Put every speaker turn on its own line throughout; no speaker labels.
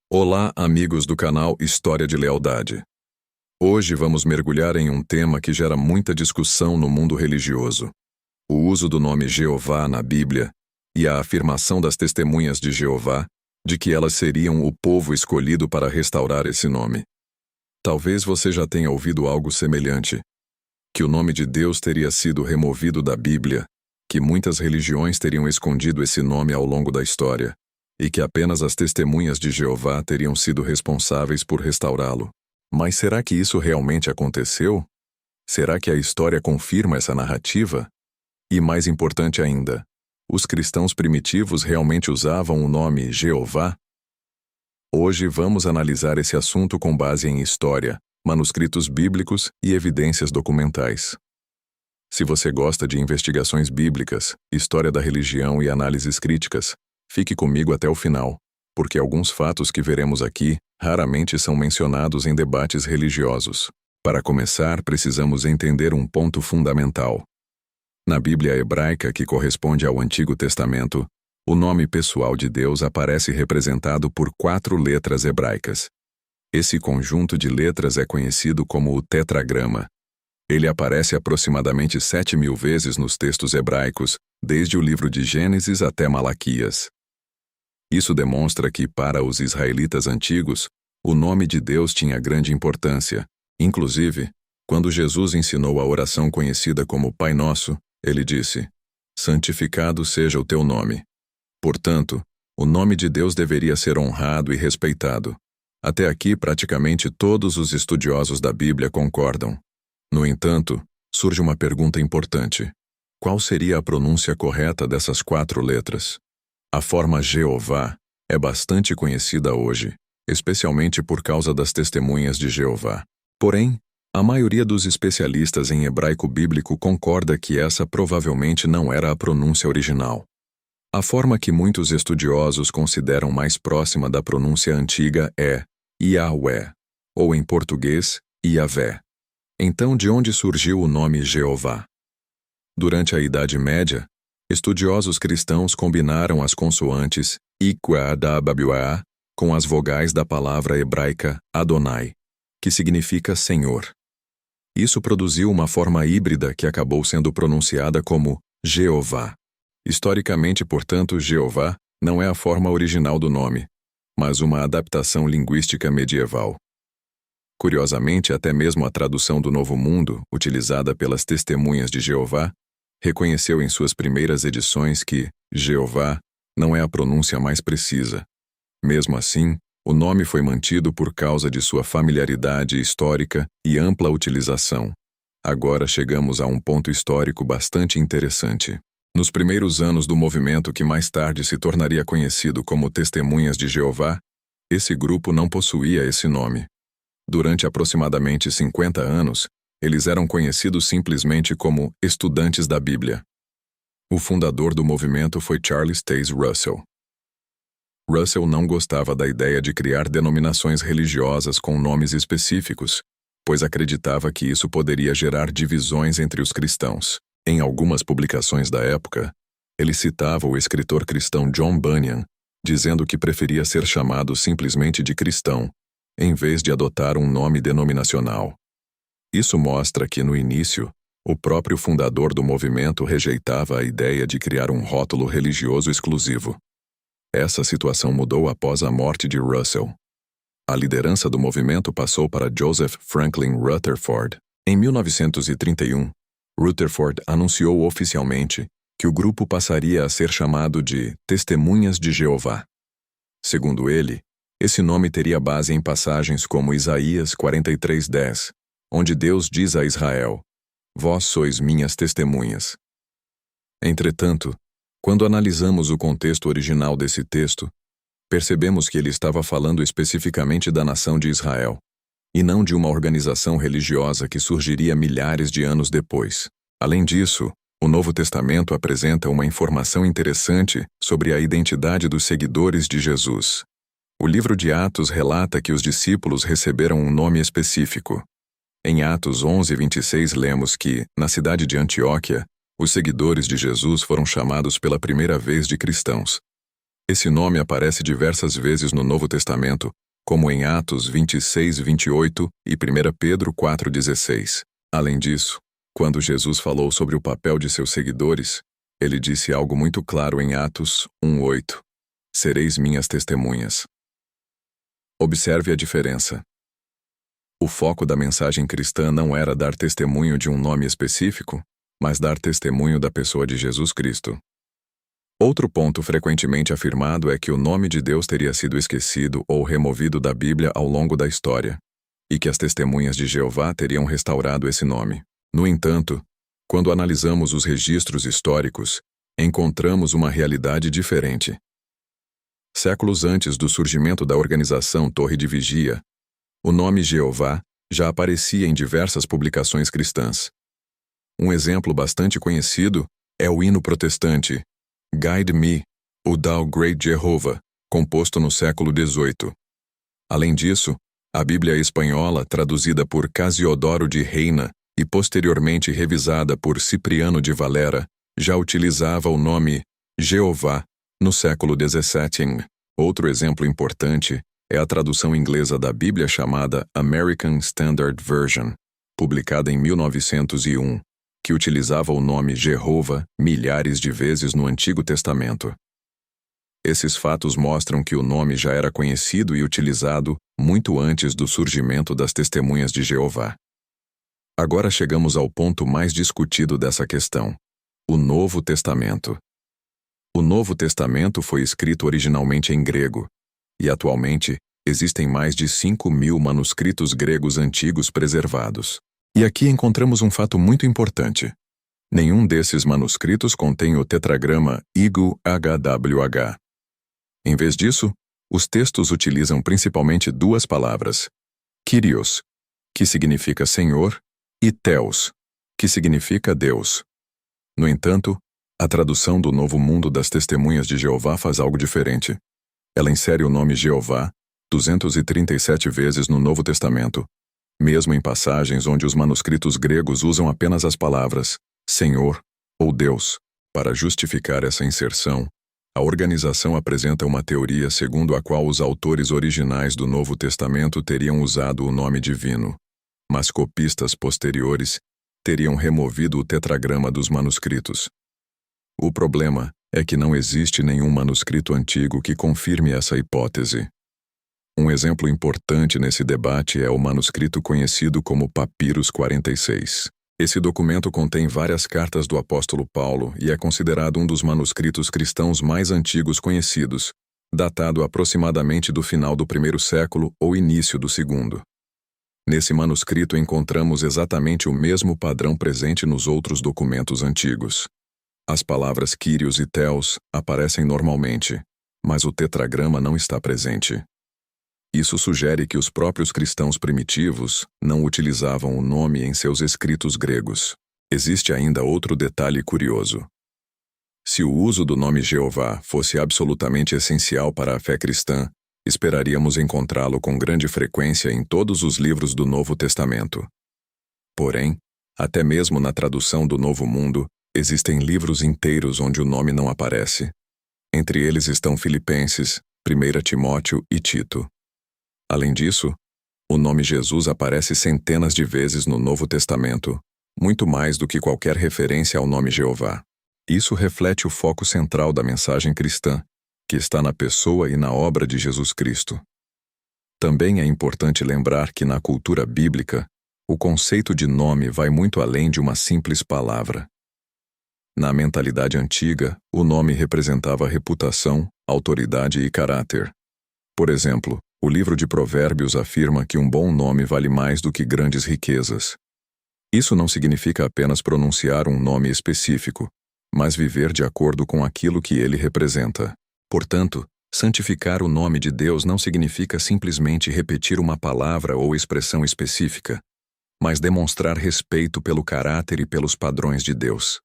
Olá, amigos do canal História de Lealdade. Hoje vamos mergulhar em um tema que gera muita discussão no mundo religioso: o uso do nome Jeová na Bíblia e a afirmação das testemunhas de Jeová de que elas seriam o povo escolhido para restaurar esse nome. Talvez você já tenha ouvido algo semelhante, que o nome de Deus teria sido removido da Bíblia, que muitas religiões teriam escondido esse nome ao longo da história, e que apenas as testemunhas de Jeová teriam sido responsáveis por restaurá-lo. Mas será que isso realmente aconteceu? Será que a história confirma essa narrativa? E mais importante ainda, os cristãos primitivos realmente usavam o nome Jeová? Hoje vamos analisar esse assunto com base em história, manuscritos bíblicos e evidências documentais. Se você gosta de investigações bíblicas, história da religião e análises críticas, fique comigo até o final, porque alguns fatos que veremos aqui raramente são mencionados em debates religiosos. Para começar, precisamos entender um ponto fundamental. Na Bíblia hebraica, que corresponde ao Antigo Testamento, o nome pessoal de Deus aparece representado por 4 letras hebraicas. Esse conjunto de letras é conhecido como o tetragrama. Ele aparece aproximadamente 7.000 vezes nos textos hebraicos, desde o livro de Gênesis até Malaquias. Isso demonstra que, para os israelitas antigos, o nome de Deus tinha grande importância. Inclusive, quando Jesus ensinou a oração conhecida como Pai Nosso, ele disse: "Santificado seja o teu nome." Portanto, o nome de Deus deveria ser honrado e respeitado. Até aqui, praticamente todos os estudiosos da Bíblia concordam. No entanto, surge uma pergunta importante: qual seria a pronúncia correta dessas 4 letras? A forma Jeová é bastante conhecida hoje, especialmente por causa das testemunhas de Jeová. Porém, a maioria dos especialistas em hebraico bíblico concorda que essa provavelmente não era a pronúncia original. A forma que muitos estudiosos consideram mais próxima da pronúncia antiga é Yahweh, ou em português, Yahvé. Então, de onde surgiu o nome Jeová? Durante a Idade Média, estudiosos cristãos combinaram as consoantes Iqua com as vogais da palavra hebraica Adonai, que significa Senhor. Isso produziu uma forma híbrida que acabou sendo pronunciada como Jeová. Historicamente, portanto, Jeová não é a forma original do nome, mas uma adaptação linguística medieval. Curiosamente, até mesmo a tradução do Novo Mundo, utilizada pelas Testemunhas de Jeová, reconheceu em suas primeiras edições que Jeová não é a pronúncia mais precisa. Mesmo assim, o nome foi mantido por causa de sua familiaridade histórica e ampla utilização. Agora chegamos a um ponto histórico bastante interessante. Nos primeiros anos do movimento que mais tarde se tornaria conhecido como Testemunhas de Jeová, esse grupo não possuía esse nome. Durante aproximadamente 50 anos, eles eram conhecidos simplesmente como Estudantes da Bíblia. O fundador do movimento foi Charles Taze Russell. Russell não gostava da ideia de criar denominações religiosas com nomes específicos, pois acreditava que isso poderia gerar divisões entre os cristãos. Em algumas publicações da época, ele citava o escritor cristão John Bunyan, dizendo que preferia ser chamado simplesmente de cristão, em vez de adotar um nome denominacional. Isso mostra que, no início, o próprio fundador do movimento rejeitava a ideia de criar um rótulo religioso exclusivo. Essa situação mudou após a morte de Russell. A liderança do movimento passou para Joseph Franklin Rutherford. Em 1931, Rutherford anunciou oficialmente que o grupo passaria a ser chamado de Testemunhas de Jeová. Segundo ele, esse nome teria base em passagens como Isaías 43:10, onde Deus diz a Israel: "Vós sois minhas testemunhas." Entretanto, quando analisamos o contexto original desse texto, percebemos que ele estava falando especificamente da nação de Israel, e não de uma organização religiosa que surgiria milhares de anos depois. Além disso, o Novo Testamento apresenta uma informação interessante sobre a identidade dos seguidores de Jesus. O livro de Atos relata que os discípulos receberam um nome específico. Em Atos 11:26 lemos que, na cidade de Antioquia, os seguidores de Jesus foram chamados pela primeira vez de cristãos. Esse nome aparece diversas vezes no Novo Testamento, como em Atos 26:28 e 1 Pedro 4:16. Além disso, quando Jesus falou sobre o papel de seus seguidores, ele disse algo muito claro em Atos 1:8. Sereis minhas testemunhas. Observe a diferença. O foco da mensagem cristã não era dar testemunho de um nome específico, mas dar testemunho da pessoa de Jesus Cristo. Outro ponto frequentemente afirmado é que o nome de Deus teria sido esquecido ou removido da Bíblia ao longo da história, e que as testemunhas de Jeová teriam restaurado esse nome. No entanto, quando analisamos os registros históricos, encontramos uma realidade diferente. Séculos antes do surgimento da organização Torre de Vigia, o nome Jeová já aparecia em diversas publicações cristãs. Um exemplo bastante conhecido é o hino protestante Guide Me, o Thou Great Jehovah, composto no século XVIII. Além disso, a Bíblia espanhola, traduzida por Casiodoro de Reina e posteriormente revisada por Cipriano de Valera, já utilizava o nome Jeová no século XVII. Outro exemplo importante é a tradução inglesa da Bíblia chamada American Standard Version, publicada em 1901, que utilizava o nome Jeová milhares de vezes no Antigo Testamento. Esses fatos mostram que o nome já era conhecido e utilizado muito antes do surgimento das Testemunhas de Jeová. Agora chegamos ao ponto mais discutido dessa questão: o Novo Testamento. O Novo Testamento foi escrito originalmente em grego, e atualmente existem mais de 5.000 manuscritos gregos antigos preservados. E aqui encontramos um fato muito importante. Nenhum desses manuscritos contém o tetragrama IGU-HWH. Em vez disso, os textos utilizam principalmente duas palavras: Kyrios, que significa Senhor, e Theos, que significa Deus. No entanto, a tradução do Novo Mundo das Testemunhas de Jeová faz algo diferente. Ela insere o nome Jeová 237 vezes no Novo Testamento, mesmo em passagens onde os manuscritos gregos usam apenas as palavras Senhor ou Deus. Para justificar essa inserção, a organização apresenta uma teoria segundo a qual os autores originais do Novo Testamento teriam usado o nome divino, mas copistas posteriores teriam removido o tetragrama dos manuscritos. O problema é que não existe nenhum manuscrito antigo que confirme essa hipótese. Um exemplo importante nesse debate é o manuscrito conhecido como Papiros 46. Esse documento contém várias cartas do apóstolo Paulo e é considerado um dos manuscritos cristãos mais antigos conhecidos, datado aproximadamente do final do 1º século ou início do 2º. Nesse manuscrito encontramos exatamente o mesmo padrão presente nos outros documentos antigos. As palavras Kyrios e Theos aparecem normalmente, mas o tetragrama não está presente. Isso sugere que os próprios cristãos primitivos não utilizavam o nome em seus escritos gregos. Existe ainda outro detalhe curioso. Se o uso do nome Jeová fosse absolutamente essencial para a fé cristã, esperaríamos encontrá-lo com grande frequência em todos os livros do Novo Testamento. Porém, até mesmo na tradução do Novo Mundo, existem livros inteiros onde o nome não aparece. Entre eles estão Filipenses, 1 Timóteo e Tito. Além disso, o nome Jesus aparece centenas de vezes no Novo Testamento, muito mais do que qualquer referência ao nome Jeová. Isso reflete o foco central da mensagem cristã, que está na pessoa e na obra de Jesus Cristo. Também é importante lembrar que na cultura bíblica, o conceito de nome vai muito além de uma simples palavra. Na mentalidade antiga, o nome representava reputação, autoridade e caráter. Por exemplo, o livro de Provérbios afirma que um bom nome vale mais do que grandes riquezas. Isso não significa apenas pronunciar um nome específico, mas viver de acordo com aquilo que ele representa. Portanto, santificar o nome de Deus não significa simplesmente repetir uma palavra ou expressão específica, mas demonstrar respeito pelo caráter e pelos padrões de Deus.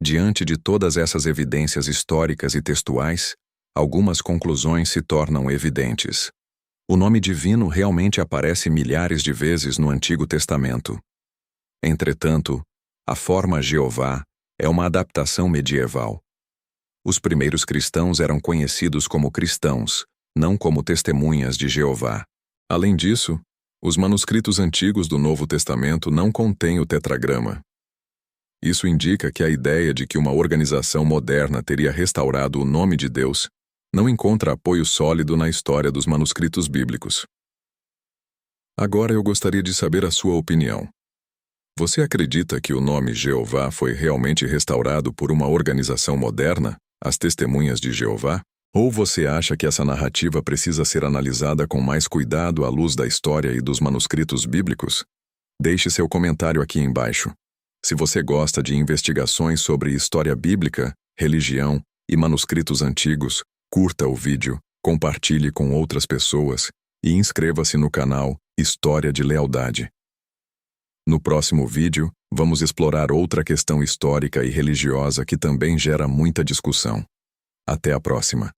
Diante de todas essas evidências históricas e textuais, algumas conclusões se tornam evidentes. O nome divino realmente aparece milhares de vezes no Antigo Testamento. Entretanto, a forma Jeová é uma adaptação medieval. Os primeiros cristãos eram conhecidos como cristãos, não como testemunhas de Jeová. Além disso, os manuscritos antigos do Novo Testamento não contêm o tetragrama. Isso indica que a ideia de que uma organização moderna teria restaurado o nome de Deus não encontra apoio sólido na história dos manuscritos bíblicos. Agora eu gostaria de saber a sua opinião. Você acredita que o nome Jeová foi realmente restaurado por uma organização moderna, as Testemunhas de Jeová? Ou você acha que essa narrativa precisa ser analisada com mais cuidado à luz da história e dos manuscritos bíblicos? Deixe seu comentário aqui embaixo. Se você gosta de investigações sobre história bíblica, religião e manuscritos antigos, curta o vídeo, compartilhe com outras pessoas e inscreva-se no canal História de Lealdade. No próximo vídeo, vamos explorar outra questão histórica e religiosa que também gera muita discussão. Até a próxima.